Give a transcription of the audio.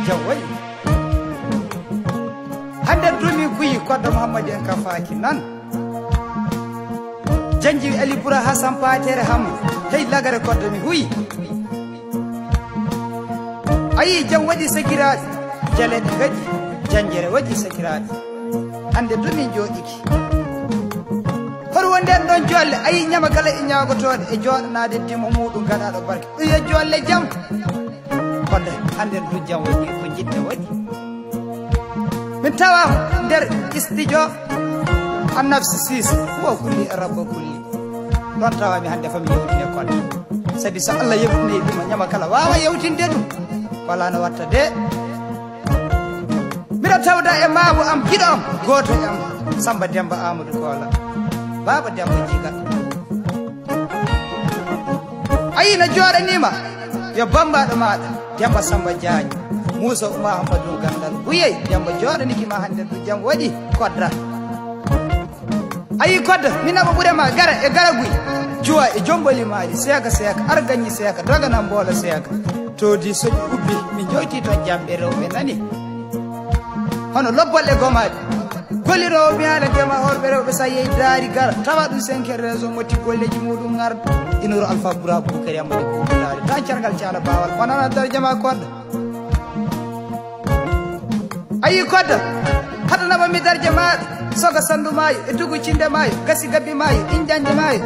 jawai hande dumi kuyi koddo Muhammad en kafaki nan janji Ali Bura Hassan Patere ham hey lagare koddo mi huyi ayi jam wadi sakiraat jale ngadi janjere wadi sakiraat hande dumi jodiki hor wonde don jolle ayi nyama kala e nyagotode e jodanaade dimo mudum gadaado barke e jolle jam koddo hande du jam wadi ko jitte wadi min tawa der istijo annafsi sis wa kulli rabba kulli don tawa mi hande fami yewtine koddo sabi so Allah yewtine dum nyama kala wawa yewtinde dum wala no watta de mira tawda e maabu am gido am goto am Samba Demba Amadou Kola baba Demba jiga ayina jore nima yo bamba do maada Demba Samba Jaaji Musa Muhammadu Gandal uyey Demba jore niki ma hande du jam wadi kodra ayi kodda minaba burema gara e gara guy juwa e jomboli maadi seka arganyi seka dogana mbola seka todi so ubbi mi joyti to jambe rewbe nani hono lobbolle gomaade goliro mi ala tema horbe rewbe sayi daari gar tawa dum 5 raison moti golleji mudum ngar inoro alfa bura bukari amade ko daari ta ciargal ciala bawal wanana dar jama kodda ayi kodda hadana ba mi dar jama soga sandu mayo e dugu cinde mayo gasi gabbi mayo injanje mayo